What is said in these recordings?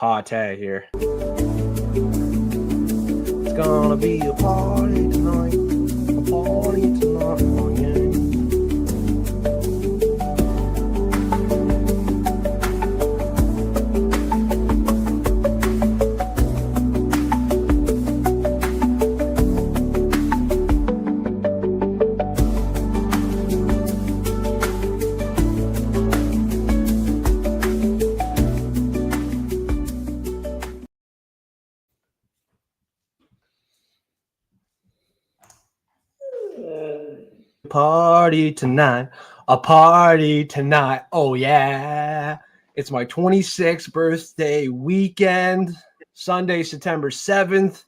Party here. It's gonna be a party tonight. A party tonight. Oh, yeah. Party tonight, a party tonight. Oh yeah, it's my 26th birthday weekend, Sunday, September 7th.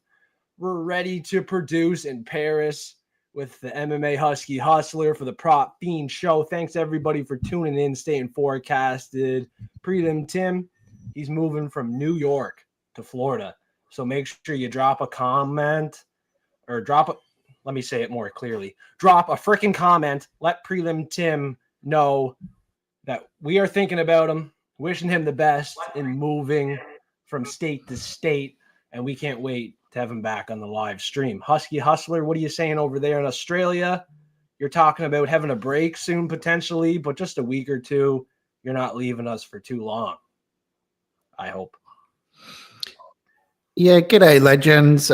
We're ready to produce in Paris with the MMA Husky Hustler for the Prop Fiends show. Thanks everybody for tuning in, staying forecasted. Prelim Tim, he's moving from New York to Florida, so make sure you drop a comment or let me say it more clearly. Drop a freaking comment. Let Prelim Tim know that we are thinking about him, wishing him the best in moving from state to state, and we can't wait to have him back on the live stream. Husky Hustler, what are you saying over there in Australia? You're talking about having a break soon potentially, but just a week or two. You're not leaving us for too long, I hope. Yeah, g'day, legends.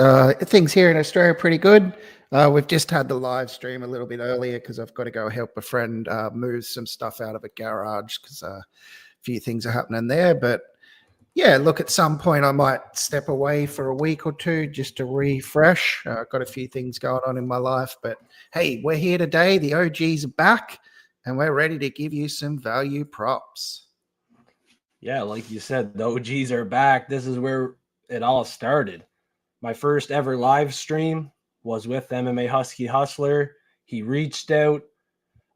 Things here in Australia are pretty good. We've just had the live stream a little bit earlier because I've got to go help a friend move some stuff out of a garage because a few things are happening there. But yeah, look, at some point I might step away for a week or two just to refresh. I've got a few things going on in my life. But hey, we're here today. The OGs are back and we're ready to give you some value props. Yeah, like you said, the OGs are back. This is where it all started. My first ever live stream was with MMA Husky Hustler. He reached out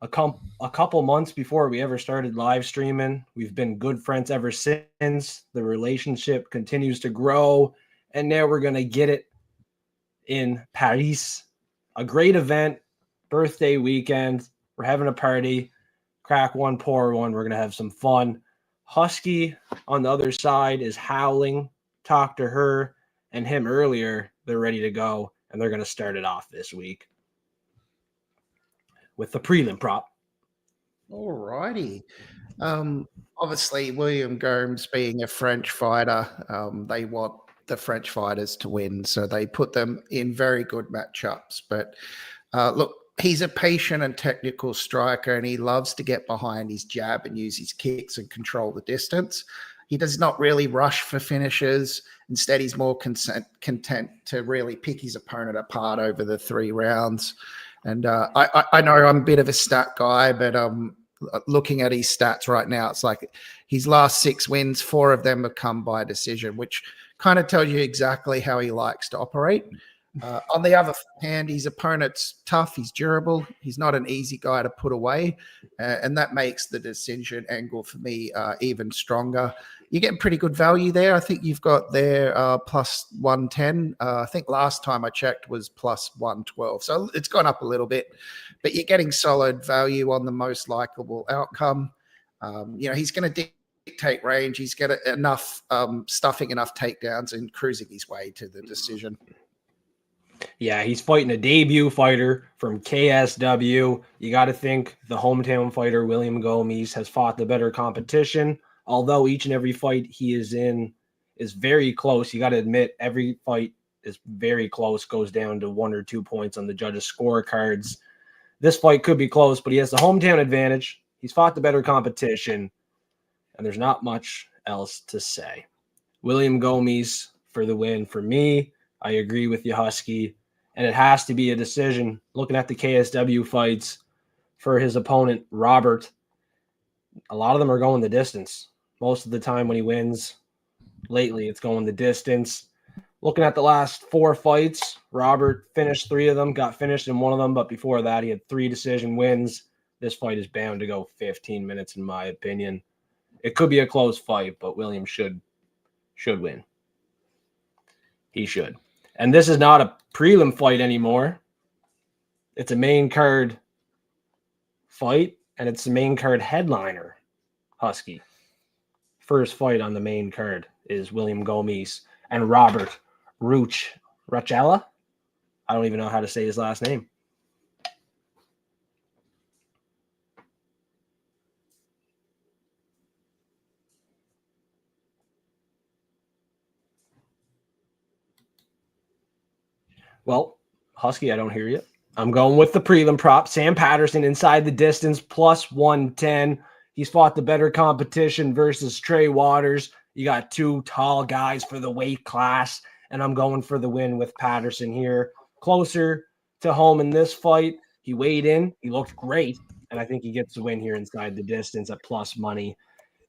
a couple months before we ever started live streaming. We've been good friends ever since. The relationship continues to grow, and now we're going to get it in Paris. A great event, birthday weekend. We're having a party. Crack one, pour one. We're going to have some fun. Husky on the other side is howling. Talked to her and him earlier. They're ready to go, and they're going to start it off this week with the prelim prop. All righty. Obviously, William Gomes being a French fighter, they want the French fighters to win, so they put them in very good matchups. But look, he's a patient and technical striker, and he loves to get behind his jab and use his kicks and control the distance. He does not really rush for finishes. Instead, he's more content to really pick his opponent apart over the 3 rounds. And I know I'm a bit of a stat guy, but looking at his stats right now, it's like his last 6 wins, 4 of them have come by decision, which kind of tells you exactly how he likes to operate. On the other hand, his opponent's tough. He's durable. He's not an easy guy to put away. And that makes the decision angle for me even stronger. You're getting pretty good value there. I think you've got there plus 110. I think last time I checked was plus 112. So it's gone up a little bit, but you're getting solid value on the most likable outcome. He's going to dictate range. He's got enough stuffing, enough takedowns, and cruising his way to the decision. Yeah, he's fighting a debut fighter from KSW. You got to think the hometown fighter, William Gomes, has fought the better competition. Although each and every fight he is in is very close. You got to admit, every fight is very close, goes down to 1 or 2 points on the judges' scorecards. This fight could be close, but he has the hometown advantage. He's fought the better competition, and there's not much else to say. William Gomes for the win for me. I agree with you, Husky. And it has to be a decision. Looking at the KSW fights for his opponent, Robert, a lot of them are going the distance. Most of the time when he wins, lately it's going the distance. Looking at the last 4 fights, Robert finished 3 of them, got finished in 1 of them, but before that he had 3 decision wins. This fight is bound to go 15 minutes in my opinion. It could be a close fight, but William should win. He should. And this is not a prelim fight anymore. It's a main card fight, and it's the main card headliner, Husky. First fight on the main card. is William Gomes and Robert Ruchella. I don't even know how to say his last name. Well, Husky, I don't hear you. I'm going with the prelim prop. Sam Patterson inside the distance, plus 110. He's fought the better competition versus Trey Waters. You got two tall guys for the weight class, and I'm going for the win with Patterson here. Closer to home in this fight. He weighed in. He looked great, and I think he gets the win here inside the distance at plus money.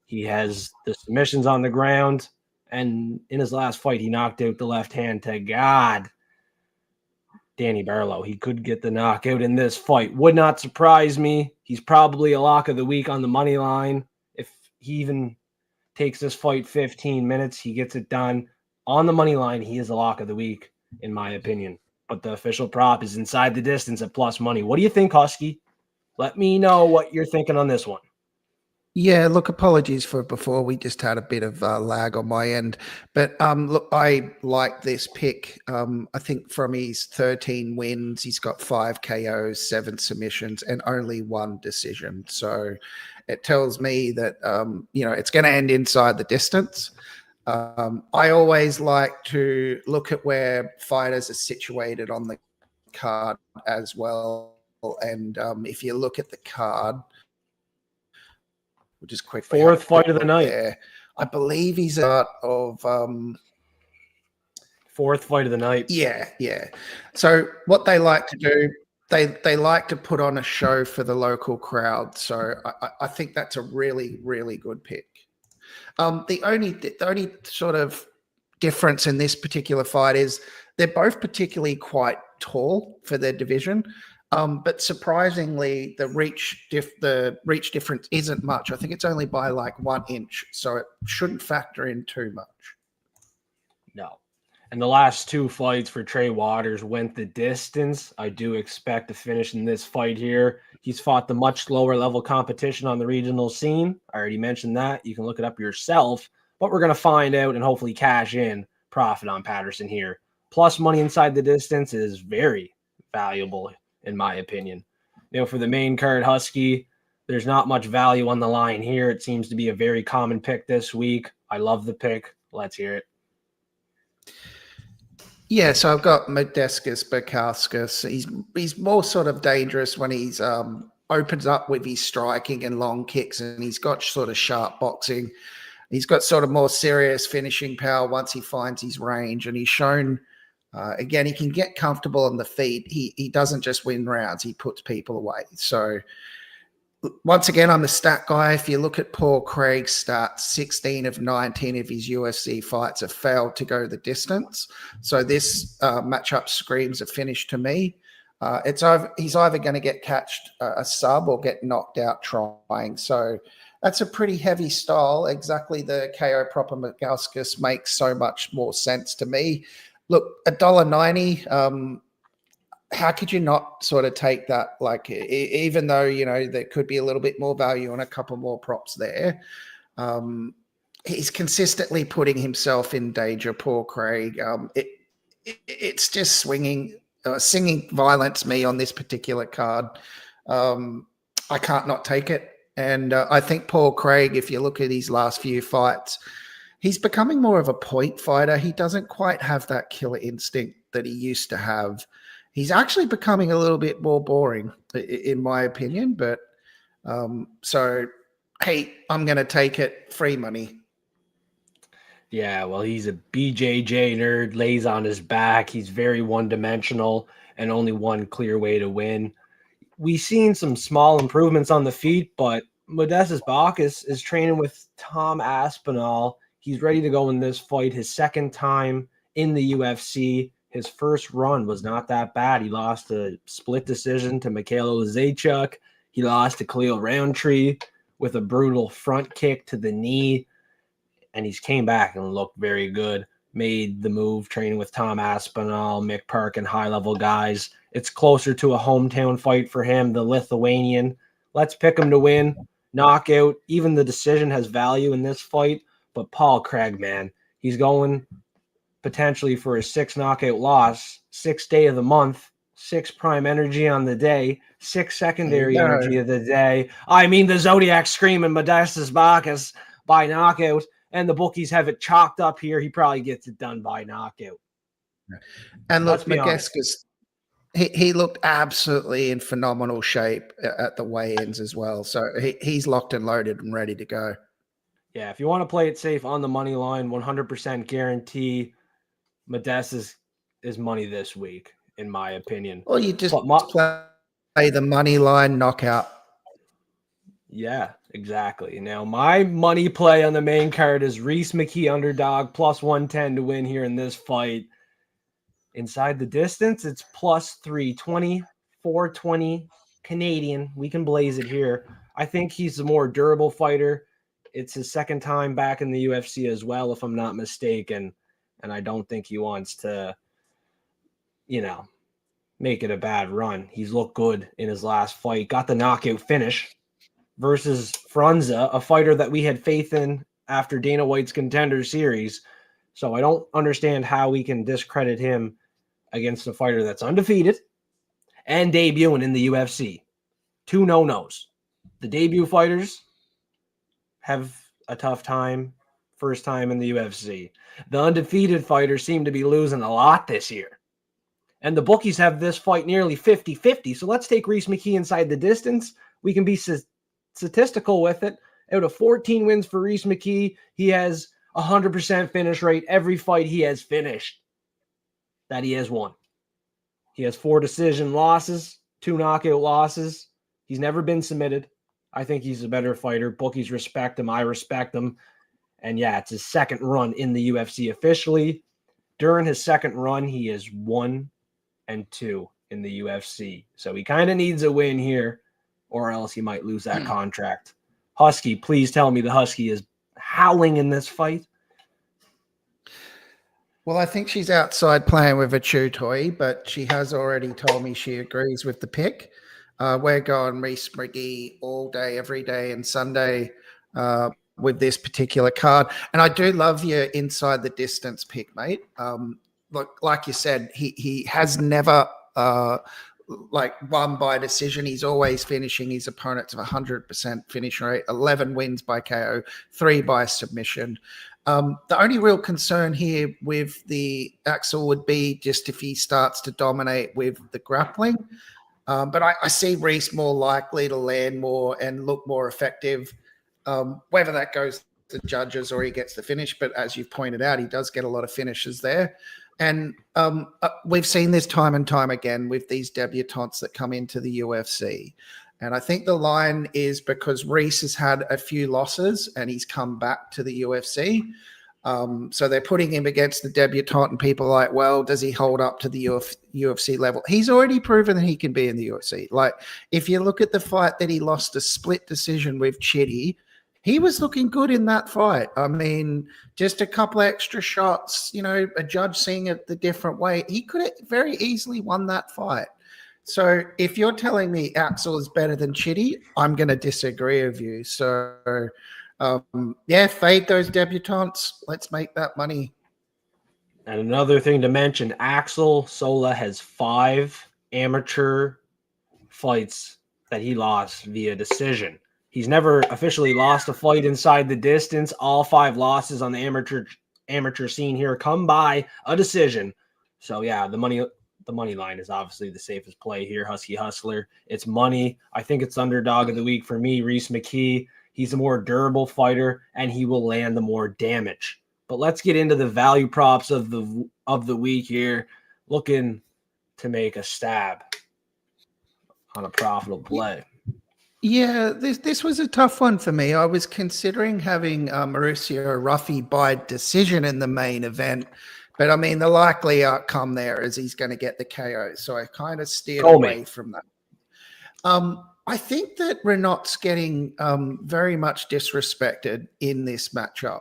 He has the submissions on the ground, and in his last fight, he knocked out the left hand to God. Danny Barlow. He could get the knockout in this fight. Would not surprise me. He's probably a lock of the week on the money line. If he even takes this fight 15 minutes, he gets it done. On the money line, he is a lock of the week, in my opinion. But the official prop is inside the distance at plus money. What do you think, Husky? Let me know what you're thinking on this one. Yeah, look, apologies for before. We just had a bit of lag on my end. But look, I like this pick. I think from his 13 wins, he's got 5 KOs, 7 submissions, and only 1 decision. So it tells me that, it's going to end inside the distance. I always like to look at where fighters are situated on the card as well. And if you look at the card, we'll just quickly fourth fight of the night. There. I believe he's out of fourth fight of the night. Yeah. So what they like to do, they like to put on a show for the local crowd. So I think that's a really, really good pick. The only sort of difference in this particular fight is they're both particularly quite tall for their division. But surprisingly, the reach difference isn't much. I think it's only by like 1 inch, so it shouldn't factor in too much. No. And the last 2 fights for Trey Waters went the distance. I do expect to finish in this fight here. He's fought the much lower level competition on the regional scene. I already mentioned that. You can look it up yourself. But we're going to find out and hopefully cash in profit on Patterson here. Plus money inside the distance is very valuable, in my opinion. For the main card, Husky, there's not much value on the line here. It seems to be a very common pick this week. I love the pick. Let's hear it. Yeah, so I've got Modestas Bukauskas. He's more sort of dangerous when he's opens up with his striking and long kicks, and he's got sort of sharp boxing. He's got sort of more serious finishing power once he finds his range, and he's shown again, he can get comfortable on the feet. He doesn't just win rounds. He puts people away. So once again, I'm the stat guy. If you look at Paul Craig's stats, 16 of 19 of his UFC fights have failed to go the distance. So this matchup screams a finish to me. He's either going to get catched a sub or get knocked out trying. So that's a pretty heavy style. Exactly, the KO proper Bukauskas makes so much more sense to me. Look, $1.90, how could you not sort of take that? Like, even though, there could be a little bit more value on a couple more props there. He's consistently putting himself in danger, Paul Craig. It's just singing violence me on this particular card. I can't not take it. And I think Paul Craig, if you look at his last few fights, he's becoming more of a point fighter. He doesn't quite have that killer instinct that he used to have. He's actually becoming a little bit more boring, in my opinion. But so, hey, I'm going to take it. Free money. Yeah, well, he's a BJJ nerd, lays on his back. He's very one-dimensional and only one clear way to win. We've seen some small improvements on the feet, but Modestas Bukauskas is training with Tom Aspinall. He's ready to go in this fight, his second time in the UFC. His first run was not that bad. He lost a split decision to Mikhailo Zaechuk. He lost to Khalil Roundtree with a brutal front kick to the knee. And he's came back and looked very good. Made the move, training with Tom Aspinall, Mick Park, and high-level guys. It's closer to a hometown fight for him, the Lithuanian. Let's pick him to win. Knockout. Even the decision has value in this fight. But Paul Craig, man, He's going potentially for his 6th knockout loss, 6th day of the month, 6 prime energy on the day, 6 secondary energy of the day. I mean, the Zodiac screaming Modestus Bacchus by knockout, and the bookies have it chalked up here. He probably gets it done by knockout. And look, Magescus, he looked absolutely in phenomenal shape at the weigh-ins as well. So he's locked and loaded and ready to go. Yeah, if you want to play it safe on the money line, 100% guarantee Modestus is money this week, in my opinion. Or you just play the money line knockout. Yeah, exactly. Now, my money play on the main card is Reese McKee underdog plus 110 to win here in this fight. Inside the distance, it's plus 320, 420 Canadian. We can blaze it here. I think he's a more durable fighter. It's his 2nd time back in the UFC as well, if I'm not mistaken. And I don't think he wants to, make it a bad run. He's looked good in his last fight. Got the knockout finish versus Frunza, a fighter that we had faith in after Dana White's Contender Series. So I don't understand how we can discredit him against a fighter that's undefeated and debuting in the UFC. 2 no-nos. The debut fighters have a tough time, first time in the UFC. The undefeated fighters seem to be losing a lot this year. And the bookies have this fight nearly 50-50. So let's take Reese McKee inside the distance. We can be statistical with it. Out of 14 wins for Reese McKee, he has 100% finish rate every fight he has finished that he has won. He has 4 decision losses, 2 knockout losses. He's never been submitted. I think he's a better fighter. Bookies respect him. I respect him. And yeah, it's his 2nd run in the UFC officially. During his 2nd run, he is 1-2 in the UFC. So he kind of needs a win here, or else he might lose that contract. Husky, please tell me the Husky is howling in this fight. Well, I think she's outside playing with a chew toy, but she has already told me she agrees with the pick. We're going Reese McKee all day, every day, and Sunday with this particular card. And I do love your inside the distance pick, mate. Look, like you said, he has never won by decision. He's always finishing his opponents of 100% finish rate, 11 wins by KO, 3 by submission. The only real concern here with the Axel would be just if he starts to dominate with the grappling. But I see Reese more likely to land more and look more effective, whether that goes to judges or he gets the finish. But as you've pointed out, he does get a lot of finishes there. And we've seen this time and time again with these debutantes that come into the UFC. And I think the line is because Reese has had a few losses and he's come back to the UFC. So they're putting him against the debutant and people are like, well, does he hold up to the UFC level? He's already proven that he can be in the UFC. Like, if you look at the fight that he lost a split decision with Chitty, he was looking good in that fight. I mean, just a couple of extra shots, a judge seeing it the different way. He could have very easily won that fight. So if you're telling me Axel is better than Chitty, I'm going to disagree with you. So, fade those debutantes. Let's make that money. And another thing to mention, Axel Sola has 5 amateur fights that he lost via decision. He's never officially lost a fight inside the distance. All 5 losses on the amateur scene here come by a decision. So yeah, the money line is obviously the safest play here. Husky Hustler, it's money. I think it's underdog of the week for me. Reese McKee, he's a more durable fighter and he will land the more damage. But let's get into the value props of the week here. Looking to make a stab on a profitable play. Yeah, this was a tough one for me. I was considering having Mauricio Ruffy by decision in the main event, but I mean, the likely outcome there is he's going to get the KO. So I kind of steered away from that. I think that Renat's getting very much disrespected in this matchup.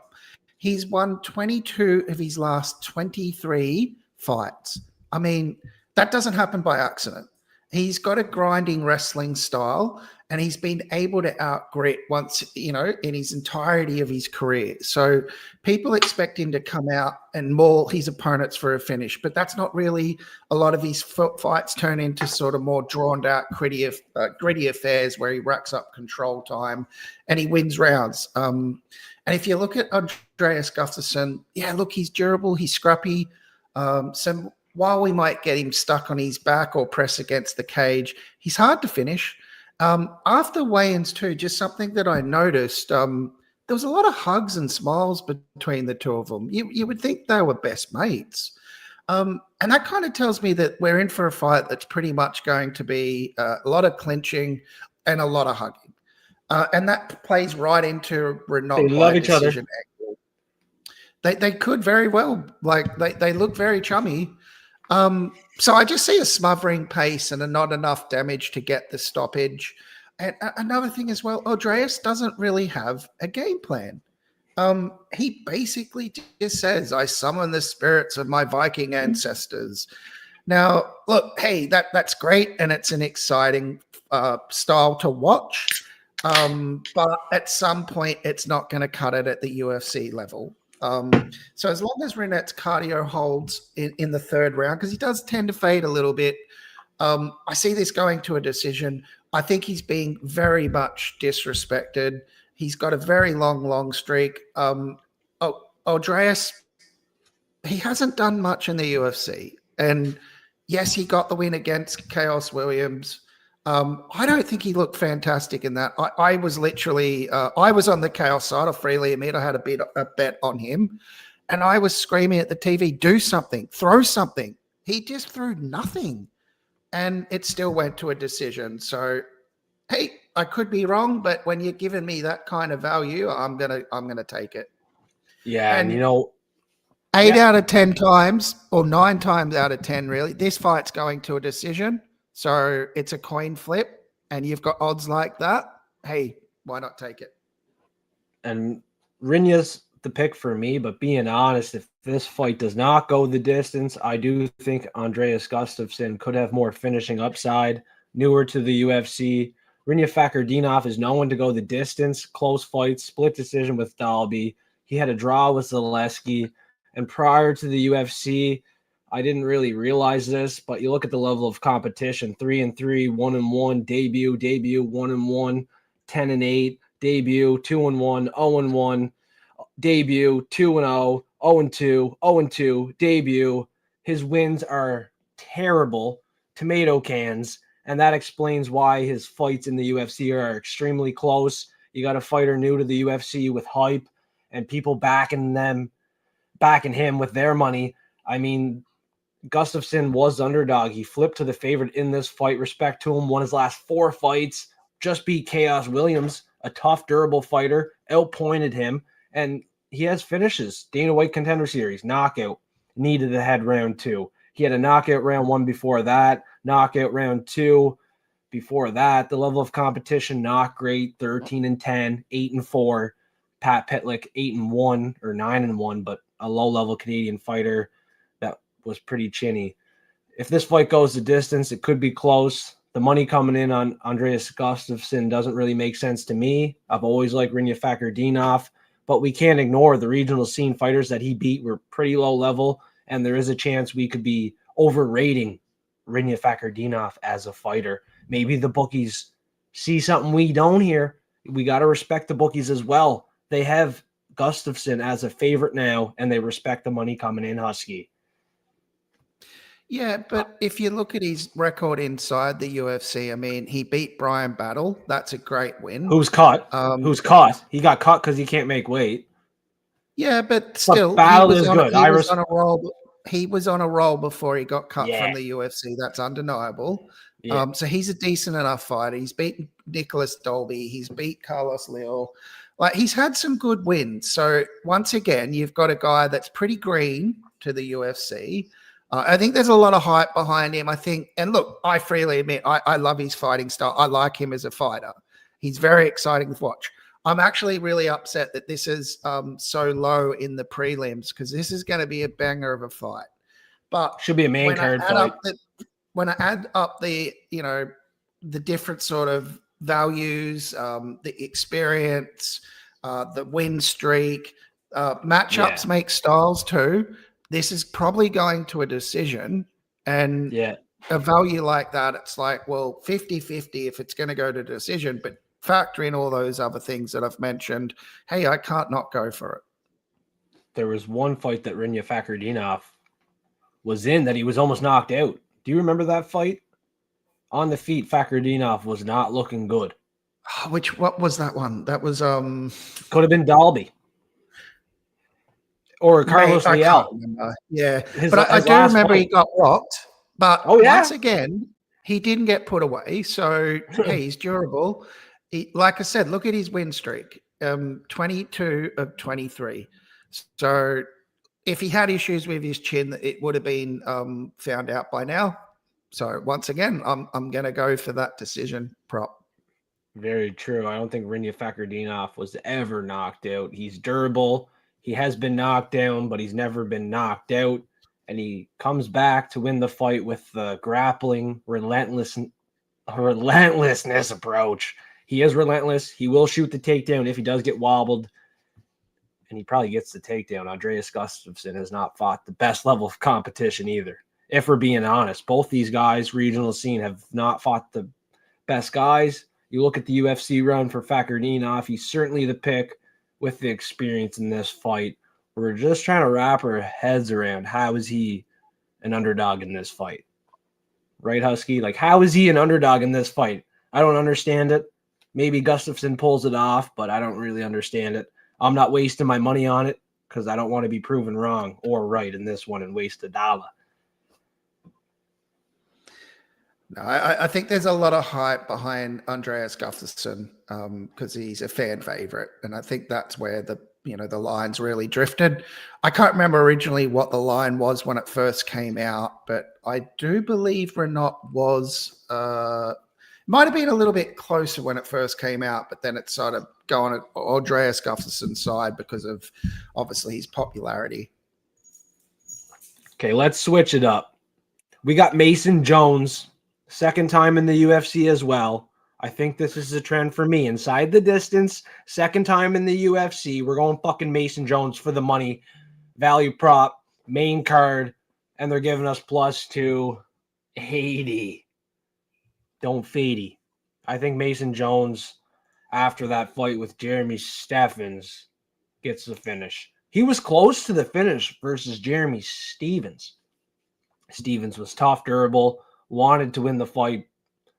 He's won 22 of his last 23 fights. I mean, that doesn't happen by accident. He's got a grinding wrestling style, and he's been able to out-grit once, in his entirety of his career. So people expect him to come out and maul his opponents for a finish, but that's not really a lot of his fights turn into sort of more drawn-out, gritty affairs where he racks up control time and he wins rounds. And if you look at Andreas Gustafsson, look, he's durable, he's scrappy. While we might get him stuck on his back or press against the cage, he's hard to finish. After weigh-ins too, just something that I noticed, there was a lot of hugs and smiles between the two of them. You would think they were best mates. And that kind of tells me that we're in for a fight that's pretty much going to be a lot of clinching and a lot of hugging. And that plays right into They love each other. They could very well. Like, they look very chummy. So I just see a smothering pace and not enough damage to get the stoppage. And another thing as well, Andreas doesn't really have a game plan. He basically just says, I summon the spirits of my Viking ancestors. Now, look, hey, that's great, and it's an exciting style to watch. But at some point, it's not going to cut it at the UFC level. So as long as Renet's cardio holds in the third round, because he does tend to fade a little bit, I see this going to a decision. I think he's being very much disrespected. He's got a very long streak. Andreas, he hasn't done much in the UFC. And yes, he got the win against Chaos Williams. I don't think he looked fantastic in that. I was literally, I was on the Chaos side. I freely admit I had a bet on him, and I was screaming at the TV, do something, throw something. He just threw nothing, and it still went to a decision. So, hey, I could be wrong, but when you're giving me that kind of value, I'm gonna take it. Yeah, and 8 out of 10 times, or 9 times out of 10, really, this fight's going to a decision. So it's a coin flip, and you've got odds like that. Hey, why not take it? And Rinya's the pick for me, but being honest, if this fight does not go the distance, I do think Andreas Gustafsson could have more finishing upside. Newer to the UFC, Rinya Fakhretdinov is known to go the distance, close fights, split decision with Dalby. He had a draw with Zaleski, and prior to the UFC, I didn't really realize this, but you look at the level of competition: 3-3, 1-1, debut, 1-1, 10-8, debut, 2-1, 0-1, debut, 2-0, 0-2, 0-2, debut. His wins are terrible, tomato cans, and that explains why his fights in the UFC are extremely close. You got a fighter new to the UFC with hype and people backing him with their money. I mean, Gustafsson was underdog. He flipped to the favorite in this fight. Respect to him. Won his last 4 fights. Just beat Chaos Williams, a tough, durable fighter. Outpointed him. And he has finishes. Dana White Contender Series, knockout. Knee to the head round 2. He had a knockout round 1 before that. Knockout round 2 before that. The level of competition, not great. 13-10, 8-4. Pat Pitlick, 8-1 or 9-1, but a low-level Canadian fighter that was pretty chinny. If this fight goes the distance, it could be close. The money coming in on Andreas Gustafsson doesn't really make sense to me. I've always liked Rinya Fakhretdinov, but we can't ignore the regional scene fighters that he beat were pretty low level, and there is a chance we could be overrating Rinya Fakhretdinov as a fighter. Maybe the bookies see something we don't here. We got to respect the bookies as well. They have Gustafsson as a favorite now, and they respect the money coming in, Husky. Yeah, but if you look at his record inside the UFC, I mean, he beat Brian Battle. That's a great win. Who's caught? Who's caught? He got caught because he can't make weight. Yeah, but still, Battle is good. He was on a roll. He was on a roll before he got cut from the UFC. That's undeniable. Yeah. So he's a decent enough fighter. He's beaten Nicholas Dolby. He's beat Carlos Leal. Like, he's had some good wins. So once again, you've got a guy that's pretty green to the UFC. I think there's a lot of hype behind him. I think, and look, I freely admit, I love his fighting style. I like him as a fighter. He's very exciting to watch. I'm actually really upset that this is so low in the prelims, because this is going to be a banger of a fight. But should be a main card fight. when I add up the different sort of values, the experience, the win streak, matchups Yeah. make styles too. This is probably going to a decision, and Yeah. a value like that, it's like, well, 50-50 if it's going to go to decision, but factor in all those other things that I've mentioned. Hey, I can't not go for it. There was one fight that Rinya Fakhretdinov was in that he was almost knocked out. Do you remember that fight? On the feet, Fakhretdinov was not looking good. What was that one? That was Could have been Dalby or mate, Carlos I can't Liel. remember. Yeah, His but I do last remember he fight. got rocked. But Oh yeah, once again, he didn't get put away. So hey, he's durable. Like I said, look at his win streak. 22 of 23. So if he had issues with his chin, it would have been found out by now. So once again, I'm going to go for that decision prop. very true. I don't think Rinya Fakhretdinov was ever knocked out. He's durable. He has been knocked down, but he's never been knocked out. And he comes back to win the fight with the grappling, relentlessness approach. He is relentless. He will shoot the takedown if he does get wobbled. And he probably gets the takedown. Andreas Gustafsson has not fought the best level of competition either. If we're being honest, both these guys, regional scene, have not fought the best guys. You look at the UFC run for Fakhretdinov, he's certainly the pick with the experience in this fight. We're just trying to wrap our heads around how is he an underdog in this fight? Right, Husky? Like, how is he an underdog in this fight? I don't understand it. Maybe Gustafsson pulls it off, but I don't really understand it. I'm not wasting my money on it because I don't want to be proven wrong or right in this one and waste $1. No, I think there's a lot of hype behind Andreas Gustafsson because he's a fan favorite, and I think that's where the line's really drifted. I can't remember originally what the line was when it first came out, but I do believe Renat was might have been a little bit closer when it first came out, but then it started going on Andreas Gustafsson's side because of obviously his popularity. Okay, let's switch it up. We got Mason Jones. Second time in the UFC as well. I think this is a trend for me. Inside the distance, second time in the UFC. We're going fucking Mason Jones for the money. Value prop, main card, and they're giving us plus 280. Don't fadey. I think Mason Jones, after that fight with Jeremy Stephens, gets the finish. He was close to the finish versus Jeremy Stephens. Stephens was tough, durable, wanted to win the fight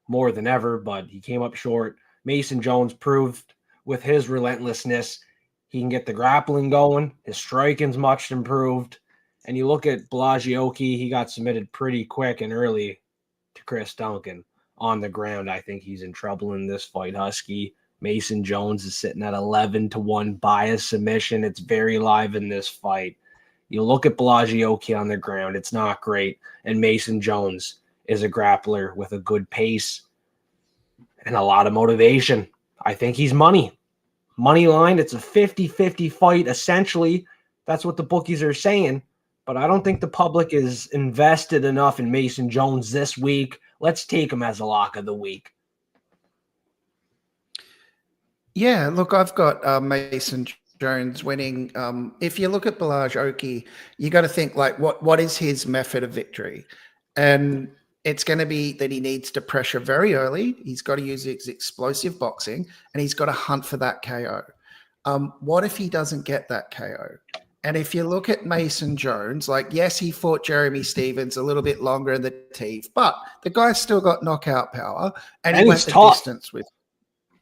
more than ever, but he came up short. Mason Jones proved with his relentlessness he can get the grappling going. His striking's much improved. And you look at Blagioki, he got submitted pretty quick and early to Chris Duncan on the ground. I think he's in trouble in this fight, Husky. Mason Jones is sitting at 11-1 bias submission. It's very live in this fight. You look at Blagioki on the ground, it's not great. And Mason Jones is a grappler with a good pace and a lot of motivation. I think he's money. Money line, it's a 50-50 fight, essentially. That's what the bookies are saying. But I don't think the public is invested enough in Mason Jones this week. Let's take him as a lock of the week. Yeah, look, I've got Mason Jones winning. If you look at Blagioki, you got to think like, what is his method of victory? And it's going to be that he needs to pressure very early. He's got to use his explosive boxing, and he's got to hunt for that KO. What if he doesn't get that KO? And if you look at Mason Jones, like, yes, he fought Jeremy Stephens a little bit longer in the teeth, but the guy's still got knockout power, and he went the distance with.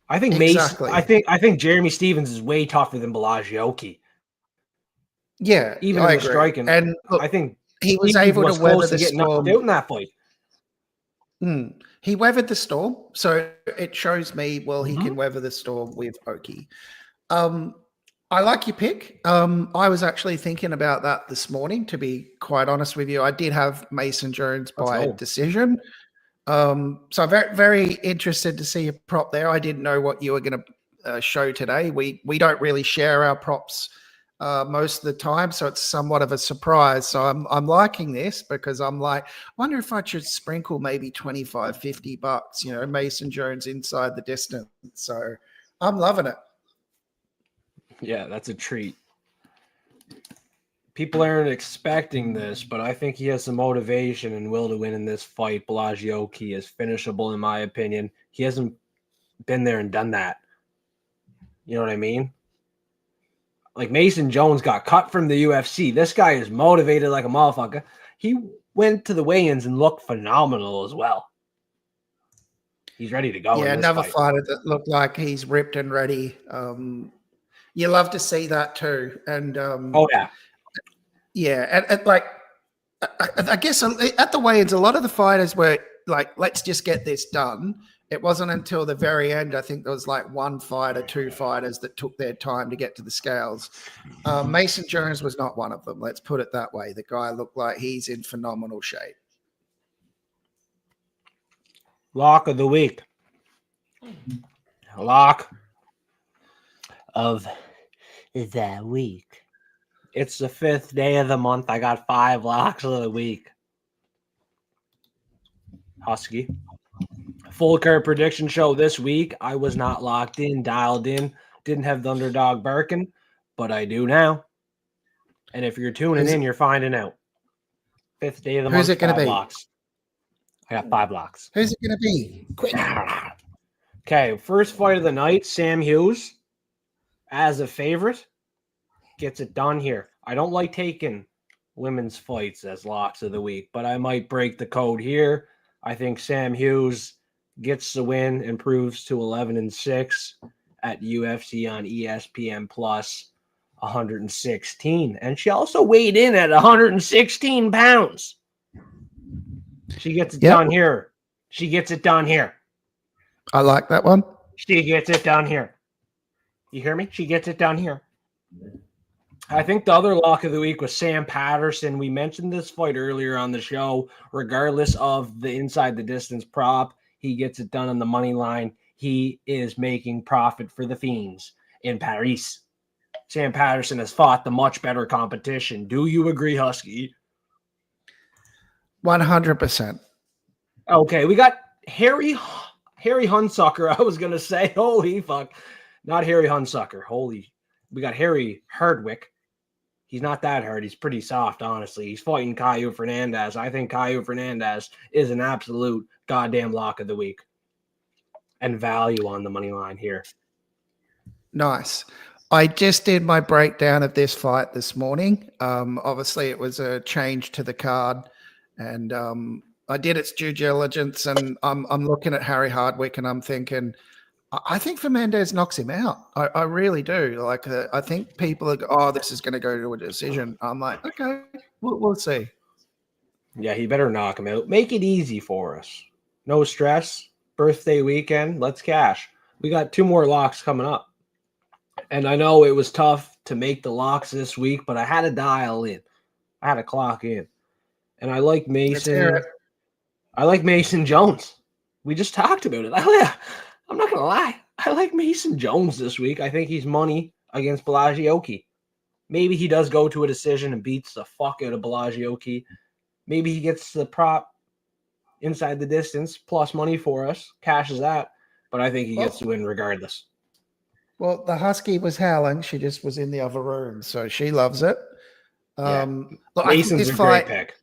I think exactly. Mason. I think Jeremy Stephens is way tougher than Blagioki. Yeah, even in the striking, and look, I think he was able to weather the storm. Knocked out in that fight. He weathered the storm, so it shows me he can weather the storm with Oki. I like your pick. I was actually thinking about that this morning, to be quite honest with you. I did have Mason Jones by decision. So I'm very, very interested to see a prop there. I didn't know what you were going to show today. We don't really share our props most of the time, so it's somewhat of a surprise. So I'm liking this because I'm like, I wonder if I should sprinkle maybe 25, $50, Mason Jones inside the distance. So I'm loving it. Yeah, that's a treat. People aren't expecting this, but I think he has some motivation and will to win in this fight. Blagioki is finishable, in my opinion. He hasn't been there and done that. You know what I mean? Like Mason Jones got cut from the UFC. This guy is motivated like a motherfucker. He went to the weigh-ins and looked phenomenal as well. He's ready to go. Yeah, in this another fight. fighter that looked like he's ripped and ready. You love to see that too. And Oh yeah. Yeah, and like I guess at the weigh-ins, a lot of the fighters were like, "Let's just get this done." It wasn't until the very end. I think there was like one fighter, two fighters that took their time to get to the scales. Mason Jones was not one of them. Let's put it that way. The guy looked like he's in phenomenal shape. Lock of the week. Lock of the week. It's the 5th day of the month. I got 5 locks of the week. Husky. Full card prediction show this week. I was not locked in, dialed in, didn't have the underdog barking, but I do now. And if you're tuning in, you're finding out. 5th day of the month. Who's it going to be? Locks. I got 5 locks. Who's it going to be? Quick. Okay, first fight of the night, Sam Hughes as a favorite gets it done here. I don't like taking women's fights as locks of the week, but I might break the code here. I think Sam Hughes gets the win, improves to 11-6 at UFC on ESPN Plus 116. And she also weighed in at 116 pounds. She gets it done here. She gets it done here. I like that one. She gets it done here. You hear me? She gets it done here. I think the other lock of the week was Sam Patterson. We mentioned this fight earlier on the show. Regardless of the inside the distance prop, he gets it done on the money line. He is making profit for the Fiends in Paris. Sam Patterson has fought the much better competition. Do you agree, Husky? 100%. Okay, we got Harry Hunsucker. I was going to say, holy fuck. Not Harry Hunsucker. We got Harry Hardwick. He's not that hard. He's pretty soft, honestly. He's fighting Caio Fernandez. I think Caio Fernandez is an absolute goddamn lock of the week. And value on the money line here. Nice. I just did my breakdown of this fight this morning. Obviously, it was a change to the card. And I did its due diligence. And I'm looking at Harry Hardwick and I'm thinking, I think Fernandez knocks him out. I really do. Like, I think people are, oh, this is going to go to a decision. I'm like, okay, we'll see. Yeah, he better knock him out. Make it easy for us. No stress. Birthday weekend. Let's cash. We got 2 more locks coming up. And I know it was tough to make the locks this week, but I had to dial in. I had to clock in. And I like Mason. I like Mason Jones. We just talked about it. I'm not going to lie. I like Mason Jones this week. I think he's money against Blagioki. Maybe he does go to a decision and beats the fuck out of Blagioki. Maybe he gets the prop inside the distance plus money for us, cashes that. But I think he gets to win regardless. Well, the Husky was howling. She just was in the other room, so she loves it. Look, Mason's a great pick.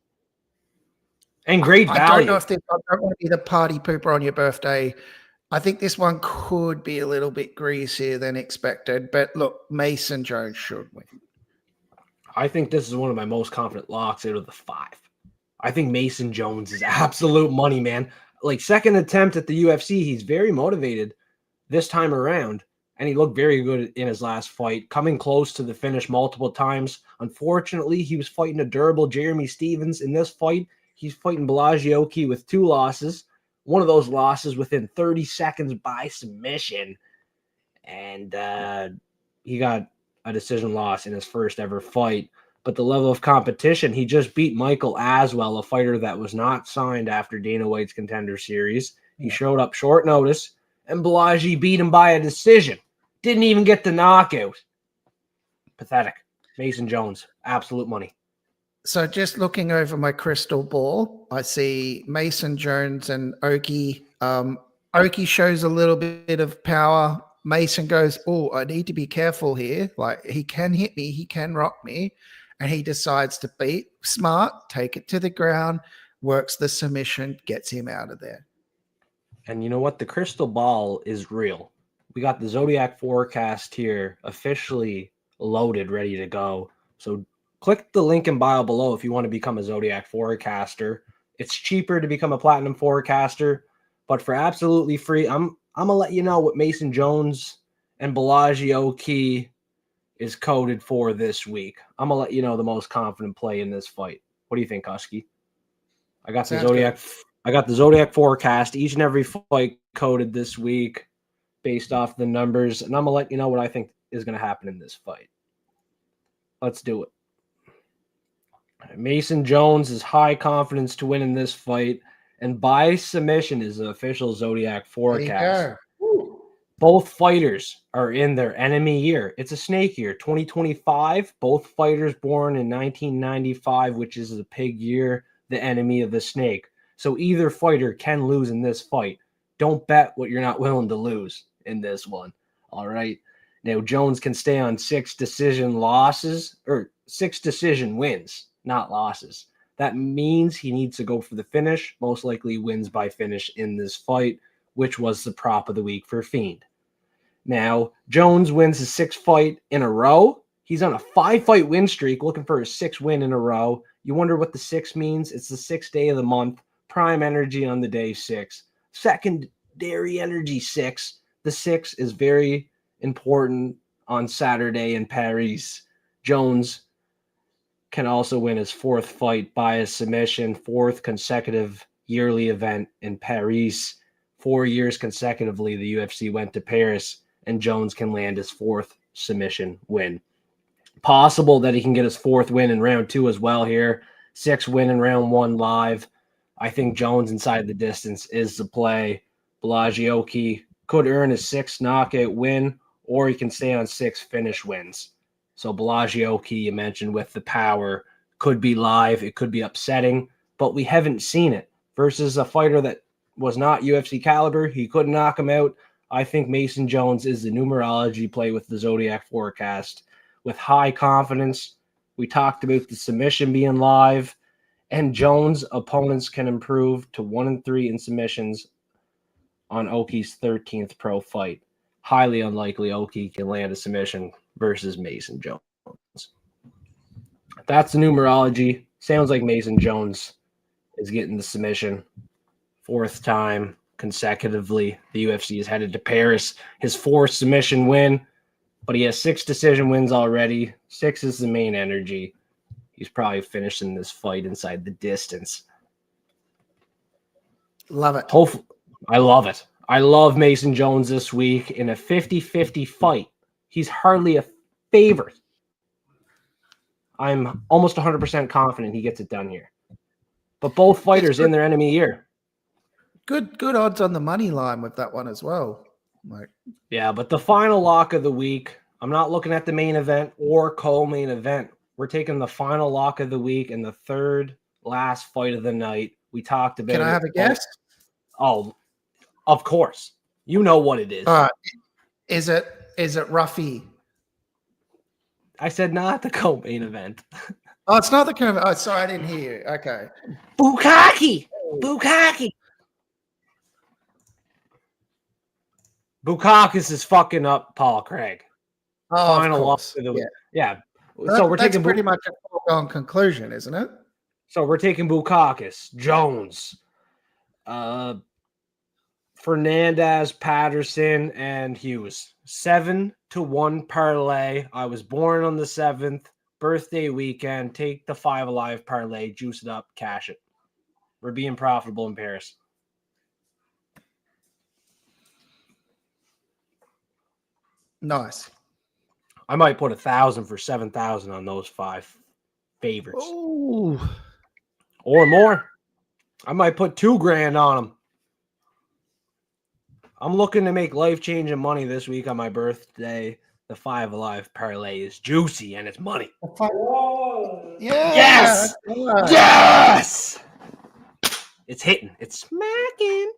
And great value. I don't know if I don't want to be the party pooper on your birthday. I think this one could be a little bit greasier than expected, but look, Mason Jones should win. I think this is one of my most confident locks out of the 5. I think Mason Jones is absolute money, man. Like, second attempt at the UFC, he's very motivated this time around, and he looked very good in his last fight, coming close to the finish multiple times. Unfortunately, he was fighting a durable Jeremy Stevens. In this fight, he's fighting Blagioki with 2 losses. One of those losses within 30 seconds by submission. And he got a decision loss in his first ever fight. But the level of competition, he just beat Michael Aswell, a fighter that was not signed after Dana White's Contender Series. He showed up short notice, and Blagi beat him by a decision. Didn't even get the knockout. Pathetic. Mason Jones, absolute money. So just looking over my crystal ball, I see Mason Jones and Oki. Oki shows a little bit of power. Mason goes, oh, I need to be careful here. Like, he can hit me, he can rock me. And he decides to be smart, take it to the ground, works the submission, gets him out of there. And you know what? The crystal ball is real. We got the Zodiac forecast here officially loaded, ready to go. So click the link in bio below if you want to become a Zodiac forecaster. It's cheaper to become a platinum forecaster, but for absolutely free, I'm gonna let you know what Mason Jones and Bellagio Key is coded for this week. I'm gonna let you know the most confident play in this fight. What do you think, Husky? I got Sounds good. I got the Zodiac forecast, each and every fight coded this week based off the numbers, and I'm gonna let you know what I think is gonna happen in this fight. Let's do it. Mason Jones is high confidence to win in this fight, and by submission is the official Zodiac forecast. Both fighters are in their enemy year. It's a snake year, 2025. Both fighters born in 1995, which is the pig year, the enemy of the snake. So either fighter can lose in this fight. Don't bet what you're not willing to lose in this one. All right. Now, Jones can stay on 6 decision losses or 6 decision wins, not losses. That means he needs to go for the finish. Most likely wins by finish in this fight, which was the prop of the week for Fiend. Now, Jones wins his 6th fight in a row. He's on a 5-fight win streak, looking for his 6th win in a row. You wonder what the 6 means? It's the 6th day of the month. Prime energy on the day 6. Secondary energy 6. The 6 is very important on Saturday in Paris. Jones can also win his 4th fight by a submission, 4th consecutive yearly event in Paris. 4 years consecutively, the UFC went to Paris, and Jones can land his 4th submission win. Possible that he can get his 4th win in round 2 as well here. 6th win in round 1 live. I think Jones inside the distance is the play. Bellagio could earn his 6th knockout win, or he can stay on 6 finish wins. So Bellagio, you mentioned with the power, could be live. It could be upsetting, but we haven't seen it. Versus a fighter that was not UFC caliber, he couldn't knock him out. I think Mason Jones is the numerology play with the Zodiac forecast. With high confidence, we talked about the submission being live, and Jones' opponents can improve to 1-3 in submissions on Oki's 13th pro fight. Highly unlikely Oki can land a submission versus Mason Jones. That's the numerology. Sounds like Mason Jones is getting the submission. 4th time consecutively. The UFC is headed to Paris. His 4th submission win, but he has 6 decision wins already. 6 is the main energy. He's probably finishing this fight inside the distance. Love it. Hopefully, I love it. I love Mason Jones this week in a 50-50 fight. He's hardly a favorite. I'm almost 100% confident he gets it done here. But both fighters in their enemy year. Good odds on the money line with that one as well. Yeah, but the final lock of the week, I'm not looking at the main event or co-main event. We're taking the final lock of the week and the 3rd last fight of the night. We talked about. Can I have a guess? Oh, of course. You know what it is. Is it Ruffy? I said not the co-main event. Oh, it's not the co-main. Oh, sorry, I didn't hear you. Okay. Bukkake. Bukakis is fucking up Paul Craig. Oh, final lock of the week. Yeah. So we're taking pretty much a foregone conclusion, isn't it? So we're taking Bukakis, Jones, Fernandez, Patterson, and Hughes. 7-1 parlay. I was born on the 7th, birthday weekend. Take the 5 alive parlay, juice it up, cash it. We're being profitable in Paris. Nice. I might put 1,000 for 7,000 on those 5 favorites. Ooh. Or more. I might put $2,000 on them. I'm looking to make life-changing money this week on my birthday. The 5 Alive parlay is juicy and it's money. Yeah. Yes! Right. Yes! It's hitting. It's smacking.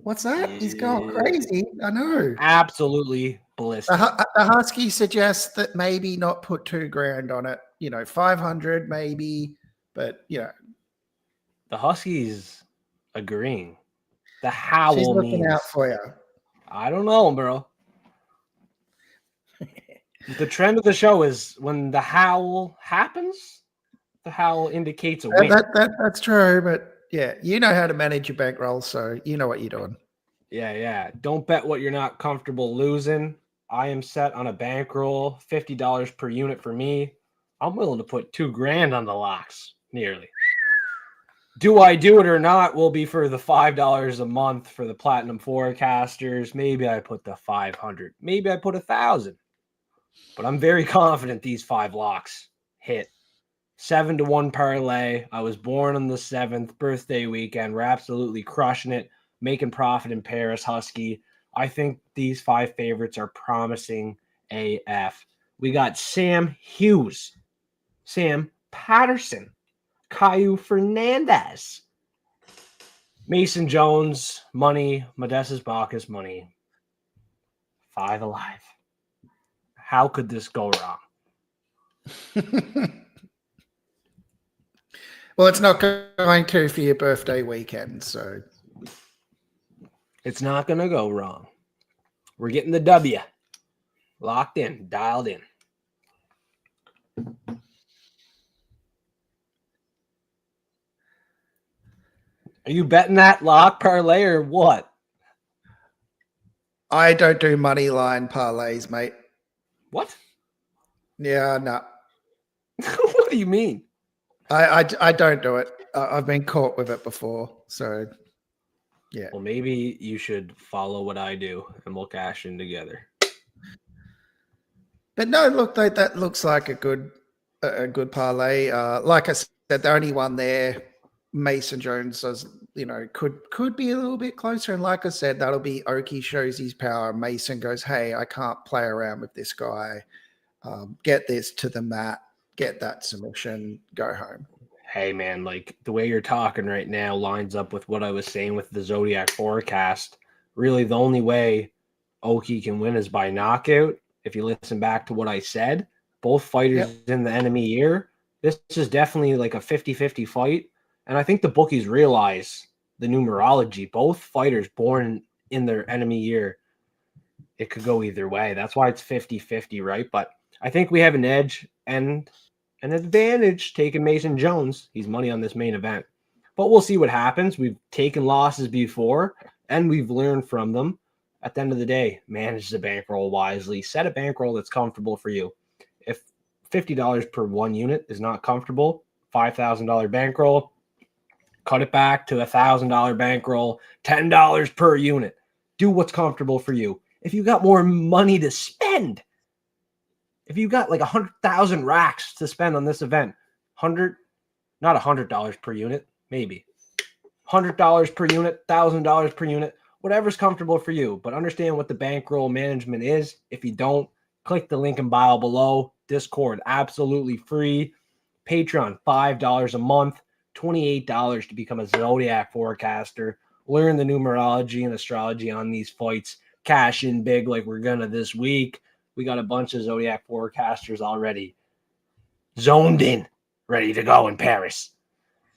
What's that? He's going crazy. I know. Absolutely ballistic. The Husky suggests that maybe not put $2,000 on it. 500 maybe, but The Huskies agreeing. The she's howl looking means out for you. I don't know, bro. The trend of the show is when the howl happens, the howl indicates a win. That's true, but yeah, you know how to manage your bankroll, so you know what you're doing. Yeah. Don't bet what you're not comfortable losing. I am set on a bankroll, $50 per unit for me. I'm willing to put $2,000 on the locks, nearly. Do I do it or not will be for the $5 a month for the Platinum Forecasters. Maybe I put the 500. Maybe I put 1,000. But I'm very confident these 5 locks hit. 7-1 parlay. I was born on the 7th birthday weekend. We're absolutely crushing it, making profit in Paris, Husky. I think these 5 favorites are promising AF. We got Sam Hughes, Sam Patterson, Caio Fernandez, Mason Jones, money, Modestus Bacchus, money. 5 Alive. How could this go wrong? Well, it's not going to for your birthday weekend, so it's not going to go wrong. We're getting the W. Locked in, dialed in. Are you betting that lock parlay or what? I don't do money line parlays, mate. What? Yeah, no. What do you mean? I don't do it. I've been caught with it before, so yeah. Well, maybe you should follow what I do, and we'll cash in together. But no, look, that looks like a good parlay. Like I said, the only one there, Mason Jones, does could be a little bit closer. And like I said, that'll be Oki shows his power. Mason goes, hey, I can't play around with this guy. Get this to the mat, get that submission, go home. Hey, man, like the way you're talking right now lines up with what I was saying with the Zodiac forecast. Really, the only way Oki can win is by knockout. If you listen back to what I said, both fighters in the enemy year, this is definitely like a 50-50 fight. And I think the bookies realize the numerology. Both fighters born in their enemy year, it could go either way. That's why it's 50-50, right? But I think we have an edge and an advantage taking Mason Jones. He's money on this main event. But we'll see what happens. We've taken losses before, and we've learned from them. At the end of the day, manage the bankroll wisely. Set a bankroll that's comfortable for you. If $50 per one unit is not comfortable, $5,000 bankroll, cut it back to $1,000 bankroll, $10 per unit. Do what's comfortable for you. If you got more money to spend, if you got like 100,000 racks to spend on this event, not $100 per unit, maybe $100 per unit, $1,000 per unit, whatever's comfortable for you. But understand what the bankroll management is. If you don't, click the link in bio below. Discord, absolutely free. Patreon, $5 a month, $28 to become a Zodiac forecaster. Learn the numerology and astrology on these fights. Cash in big like we're gonna this week. We got a bunch of Zodiac forecasters already zoned in, ready to go in Paris.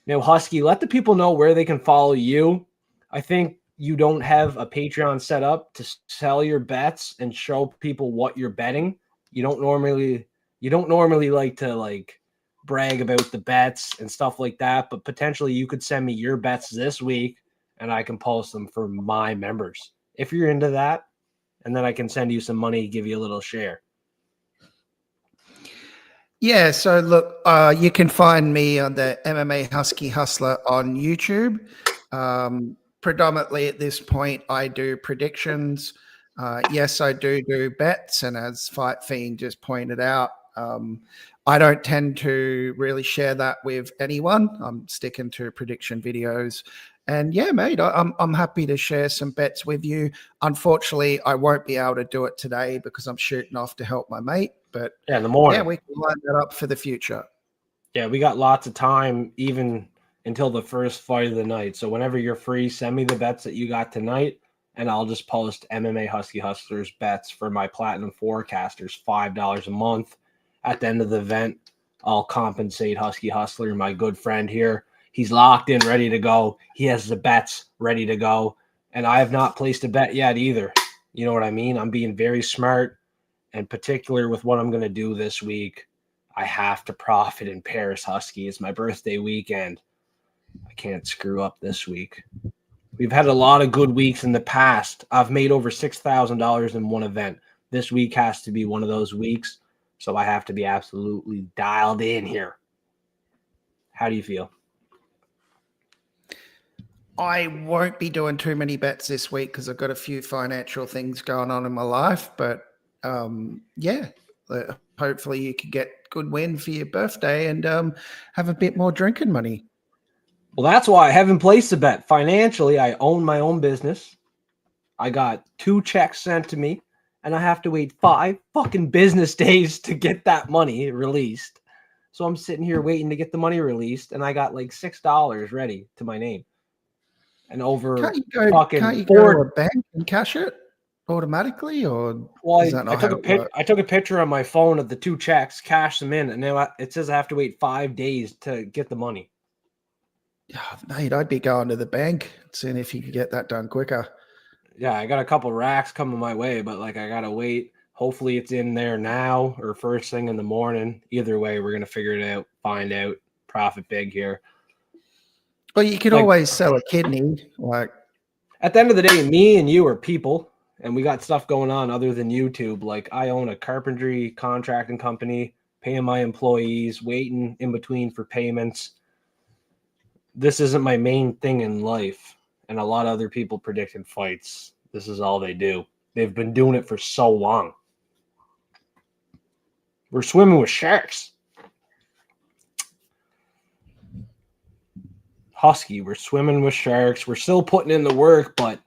Now, Husky, let the people know where they can follow you. I think you don't have a Patreon set up to sell your bets and show people what you're betting. You don't normally like to brag about the bets and stuff like that, but potentially you could send me your bets this week and I can post them for my members. If you're into that, and then I can send you some money, give you a little share. Yeah, so look, you can find me on the MMA Husky Hustler on YouTube. Predominantly at this point, I do predictions. Yes, I do bets, and as Fight Fiend just pointed out, I don't tend to really share that with anyone. I'm sticking to prediction videos, And yeah, mate, I'm happy to share some bets with you. Unfortunately, I won't be able to do it today because I'm shooting off to help my mate. But Yeah, in the yeah, morning. we can line that up for the future. Yeah, we got lots of time, even until the first fight of the night. So whenever you're free, send me the bets that you got tonight, and I'll just post MMA Husky Hustlers bets for my Platinum Forecasters, $5 a month. At the end of the event, I'll compensate Husky Hustler, my good friend here. He's locked in, ready to go. He has the bets ready to go, and I have not placed a bet yet either. You know what I mean? I'm being very smart and particular with what I'm going to do this week. I have to profit in Paris Husky. It's my birthday weekend. I can't screw up this week. We've had a lot of good weeks in the past. I've made over $6,000 in one event. This week has to be one of those weeks, so I have to be absolutely dialed in here. How do you feel? I won't be doing too many bets this week because I've got a few financial things going on in my life. But yeah, hopefully you can get good win for your birthday and have a bit more drinking money. Well, that's why I haven't placed a bet. Financially, I own my own business. I got 2 checks sent to me, and I have to wait 5 fucking business days to get that money released. So I'm sitting here waiting to get the money released, and I got like $6 ready to my name. And over Can't you go to a bank and cash it automatically, or is that not how it works? I took a picture on my phone of the 2 checks, cashed them in, and now it says I have to wait 5 days to get the money. Oh, mate, I'd be going to the bank, seeing if you could get that done quicker. Yeah, I got a couple racks coming my way, but like I gotta wait. Hopefully it's in there now or first thing in the morning. Either way, we're gonna figure it out, find out, profit big here. Well, you could always sell a kidney. Like at the end of the day, me and you are people, and we got stuff going on other than YouTube. Like I own a carpentry contracting company, paying my employees, waiting in between for payments. This isn't my main thing in life. And a lot of other people predicting fights. This is all they do. They've been doing it for so long. We're swimming with sharks. Husky, we're swimming with sharks. We're still putting in the work, but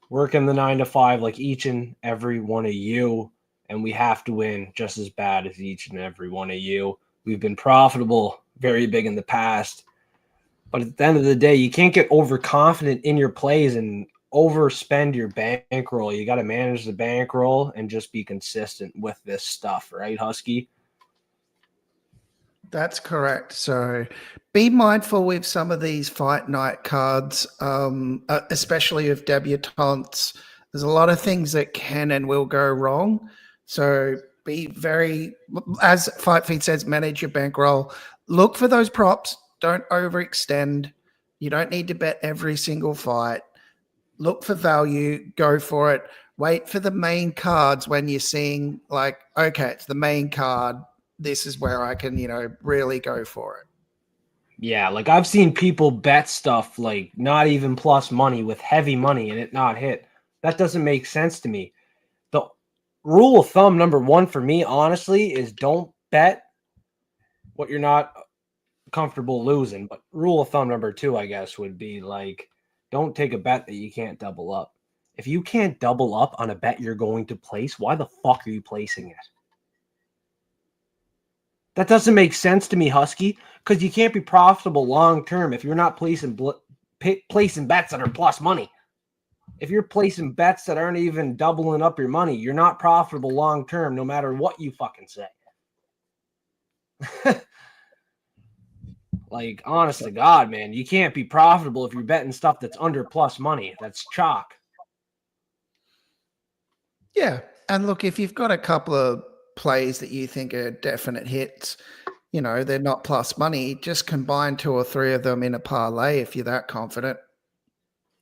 working the 9 to 5 like each and every one of you. And we have to win just as bad as each and every one of you. We've been profitable, very big in the past. But at the end of the day, you can't get overconfident in your plays and overspend your bankroll. You got to manage the bankroll and just be consistent with this stuff, right, Husky? That's correct. So be mindful with some of these fight night cards, especially with debutantes. There's a lot of things that can and will go wrong. So be very, as Fight Feed says, manage your bankroll. Look for those props. Don't overextend. You don't need to bet every single fight. Look for value. Go for it. Wait for the main cards when you're seeing like, okay, it's the main card. This is where I can, really go for it. Yeah, like I've seen people bet stuff like not even plus money with heavy money and it not hit. That doesn't make sense to me. The rule of thumb number 1 for me, honestly, is don't bet what you're not comfortable losing. But rule of thumb number 2, I guess, would be like, don't take a bet that you can't double up. If you can't double up on a bet you're going to place, why the fuck are you placing it? That doesn't make sense to me, Husky, because you can't be profitable long term if you're not placing bets that are plus money. If you're placing bets that aren't even doubling up your money, you're not profitable long term, no matter what you fucking say. Like, honest to God, man, you can't be profitable if you're betting stuff that's under plus money. That's chalk. Yeah. And look, if you've got a couple of plays that you think are definite hits, they're not plus money, just combine 2 or 3 of them in a parlay if you're that confident.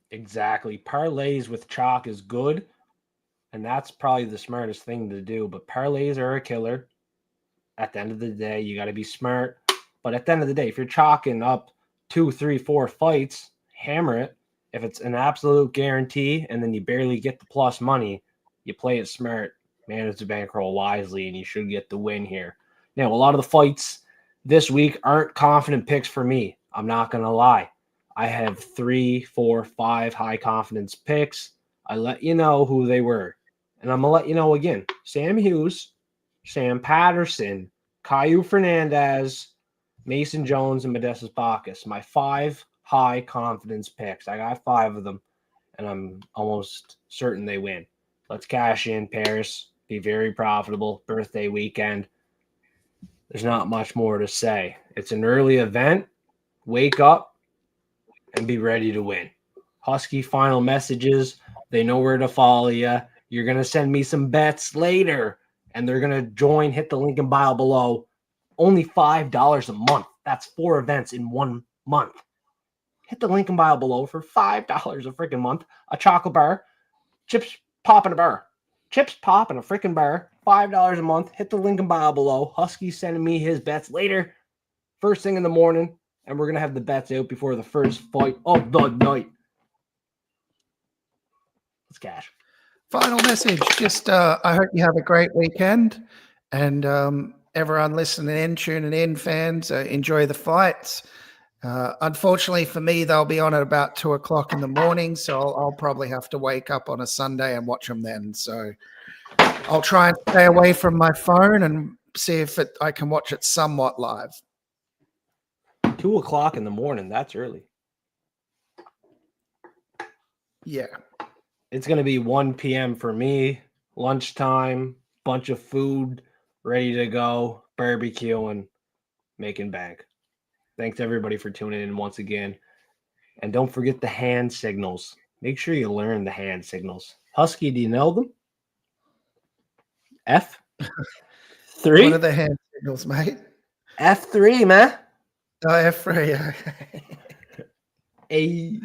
Exactly. Parlays with chalk is good, and that's probably the smartest thing to do. But parlays are a killer. At the end of the day, you got to be smart. But at the end of the day, if you're chalking up 2, 3, 4 fights, hammer it. If it's an absolute guarantee and then you barely get the plus money, you play it smart, manage the bankroll wisely, and you should get the win here. Now, a lot of the fights this week aren't confident picks for me. I'm not going to lie. I have 3, 4, 5 high confidence picks. I let you know who they were. And I'm going to let you know again. Sam Hughes, Sam Patterson, Caillou Fernandez, Mason Jones, and Modestas Bacchus. My 5 high confidence picks. I got 5 of them, and I'm almost certain they win. Let's cash in, Paris. Be very profitable. Birthday weekend. There's not much more to say. It's an early event. Wake up and be ready to win. Husky final messages. They know where to follow you. You're going to send me some bets later, and they're going to join. Hit the link in bio below. Only $5 a month. That's 4 events in 1 month. Hit the link in bio below for $5 a freaking month. A chocolate bar, chips pop in a bar. Chips pop in a freaking bar. $5 a month. Hit the link in bio below. Husky's sending me his bets later, first thing in the morning, and we're going to have the bets out before the first fight of the night. Let's cash. Final message. Just I hope you have a great weekend, and everyone listening in, tuning in, fans, enjoy the fights. Unfortunately for me, they'll be on at about 2 o'clock in the morning, so I'll probably have to wake up on a Sunday and watch them then. So I'll try and stay away from my phone and see if I can watch it somewhat live. 2 o'clock in the morning. That's early. Yeah. It's going to be 1 p.m. for me. Lunchtime, bunch of food, ready to go, barbecuing, making bank. Thanks everybody for tuning in once again. And don't forget the hand signals. Make sure you learn the hand signals. Husky, do you know them? F3? What are the hand signals, mate? F3, man. Oh, F3. Okay. Hey.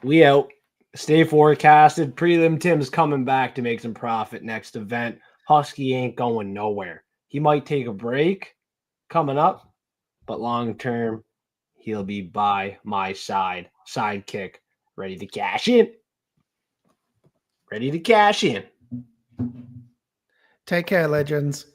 We out. Stay forecasted. Prelim Tim's coming back to make some profit next event. Husky ain't going nowhere. He might take a break coming up, but long term, he'll be by my side. Sidekick, ready to cash in. Ready to cash in. Take care, legends.